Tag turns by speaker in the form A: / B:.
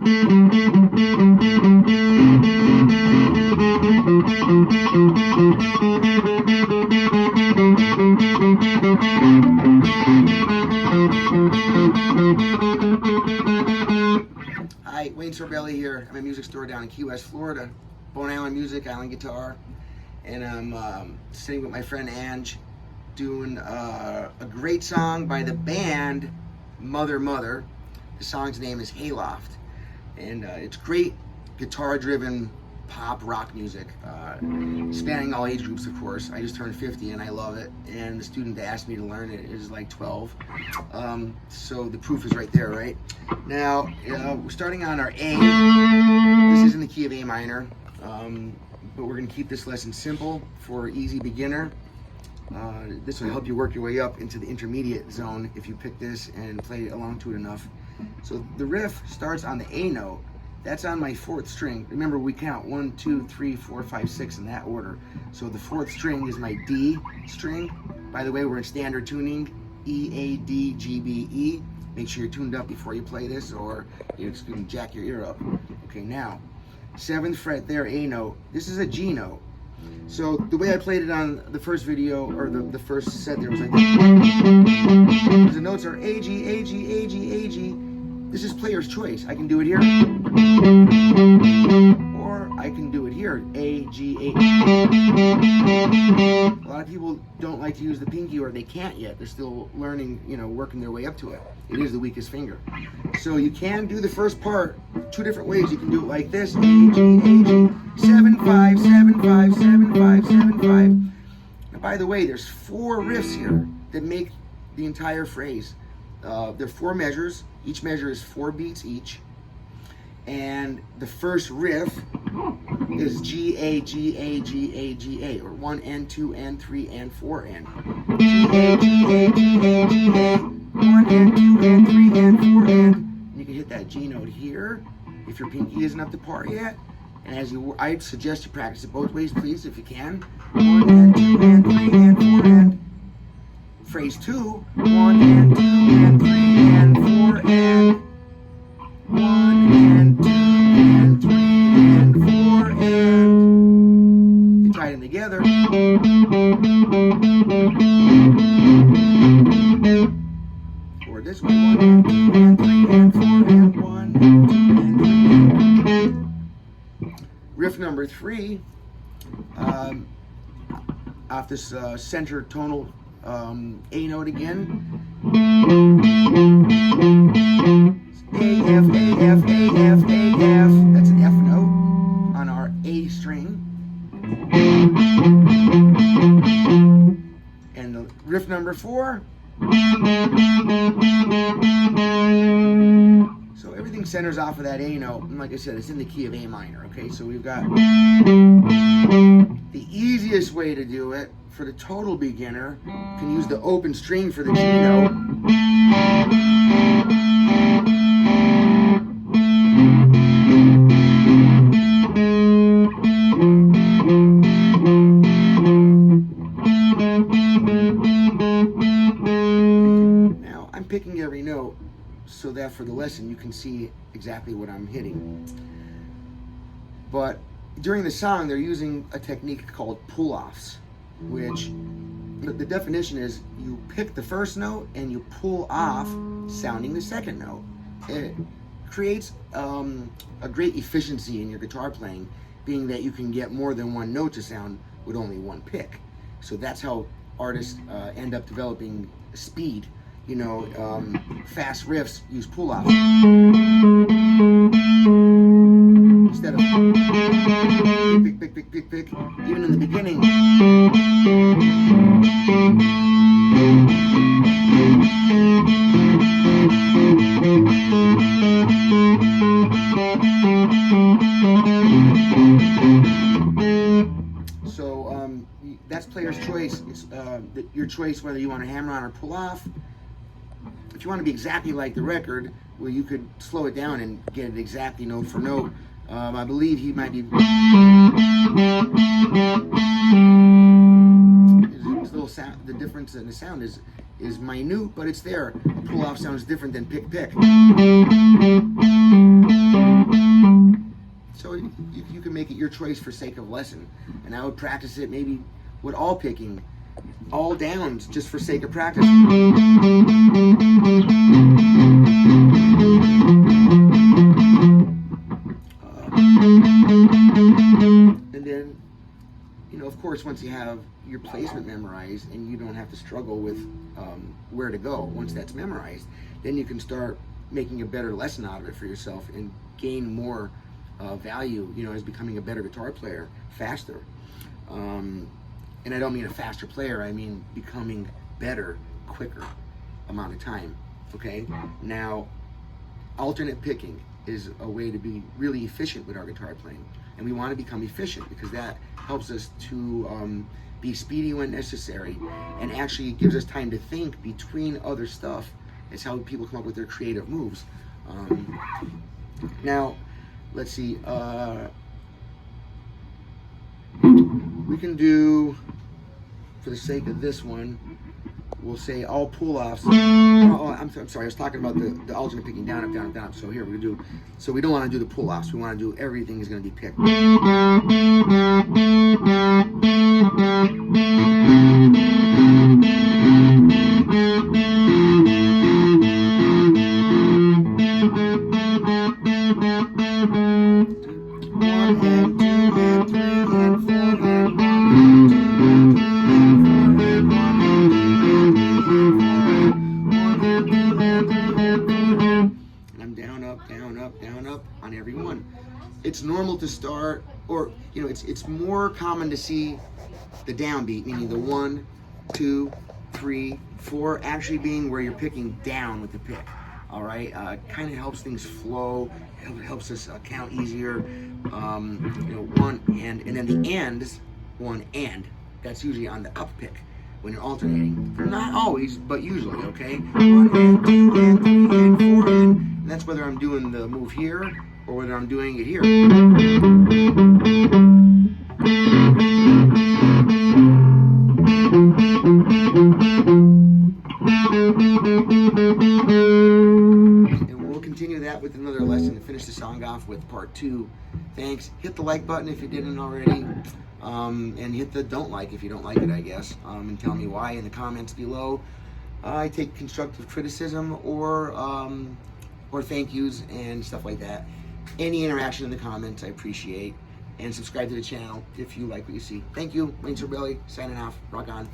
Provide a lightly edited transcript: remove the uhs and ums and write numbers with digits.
A: Hi, Wayne Sorbelli here. I'm at a music store down in Key West, Florida. Bone Island Music, Island Guitar. And I'm sitting with my friend Ange doing a great song by the band Mother Mother. The song's name is Hayloft. And it's great guitar-driven pop rock music, spanning all age groups, of course. I just turned 50 and I love it. And the student that asked me to learn it is like 12. So the proof is right there, right? Now, we're starting on our A. This is in the key of A minor. But we're going to keep this lesson simple for easy beginner. This will help you work your way up into the intermediate zone if you pick this and play along to it enough. So the riff starts on the A note. That's on my 4th string. Remember, we count 1, 2, 3, 4, 5, 6 in that order. So the 4th string is my D string. By the way, we're in standard tuning, E, A, D, G, B, E. Make sure you're tuned up before you play this or you're just going to jack your ear up. Okay, now, 7th fret there, A note. This is a G note. So the way I played it on the first video, or the first set there, was like this. The notes are A, G, A, G, A, G, A, G. This is player's choice. I can do it here, or I can do it here, A, G, A. A lot of people don't like to use the pinky, or they can't yet. They're still learning, working their way up to it. It is the weakest finger. So you can do the first part 2 different ways. You can do it like this, A, G, A, G, 7, 5, 7, 5, 7, 5, 7, 5. Now, by the way, there's 4 riffs here that make the entire phrase. There are 4 measures. Each measure is 4 beats each. And the first riff is G, A, G, A, G, A, G, A, or 1, N, 2, N, 3, N, 4, N. G, A, G, A, G, A, G, A, 1, N, 2, N, 3, N, 4, N. And you can hit that G note here if your pinky isn't up to par yet. And I suggest you practice it both ways, please, if you can. 1, N, 2, N, 3, N, 4, N. Phrase 2, 1, N, 2, N, 3, N, 4, N. 1, N, 2, N, 3, N, 4, N. You tie them together. Or this way, 1, N, 2, N, 3, N, 4, N, 1, N, 2, N, 3, N. Riff number 3, off this center tonal A note again. A, F, A, F, A, F, A, F. That's an F note on our A string. And the riff number 4. So everything centers off of that A note. And like I said, it's in the key of A minor. Okay, so we've got the easiest way to do it for the total beginner. You can use the open string for the G note. Now, I'm picking every note so that for the lesson you can see exactly what I'm hitting. But during the song, they're using a technique called pull-offs, which the definition is you pick the first note and you pull off sounding the second note. It creates a great efficiency in your guitar playing, being that you can get more than one note to sound with only one pick. So that's how artists end up developing speed. Fast riffs use pull-offs instead of pick, even in the beginning. So that's player's choice. It's your choice whether you want to hammer on or pull off. If you want to be exactly like the record, well, you could slow it down and get it exactly note for note. I believe he might be. His little sound, the difference in the sound is minute, but it's there. A pull-off sounds different than pick. make it your choice for sake of lesson. And I would practice it maybe with all picking, all downs, just for sake of practice. And then, you know, of course, once you have your placement memorized and you don't have to struggle with where to go, once that's memorized, then you can start making a better lesson out of it for yourself and gain more value, you know, as becoming a better guitar player faster. And I don't mean a faster player, I mean becoming better quicker amount of time, okay? Now, alternate picking is a way to be really efficient with our guitar playing. And we want to become efficient because that helps us to be speedy when necessary and actually gives us time to think between other stuff. It's how people come up with their creative moves. Now, let's see. We can do, for the sake of this one, we'll say all pull-offs. Oh, I'm sorry, I was talking about the alternate picking down, up, down, up, down, up. So here we do, so we don't want to do the pull-offs. We want to do everything is going to be picked. On every one. It's normal to start, or you know, it's more common to see the downbeat, meaning the 1, 2, 3, 4 actually being where you're picking down with the pick. All right, kind of helps things flow. It helps us count easier. You know, 1 and then the ends, 1 and. That's usually on the up pick when you're alternating. Not always, but usually. Okay, 1 and 2 and 3 and 4 and that's whether I'm doing the move here or whether I'm doing it here. And we'll continue that with another lesson to finish the song off with part 2. Thanks. Hit the like button if you didn't already. And hit the don't like if you don't like it, I guess. And tell me why in the comments below. I take constructive criticism or thank yous and stuff like that. Any interaction in the comments I appreciate. And subscribe to the channel if you like what you see. Thank you. Sorbelli signing off. Rock on.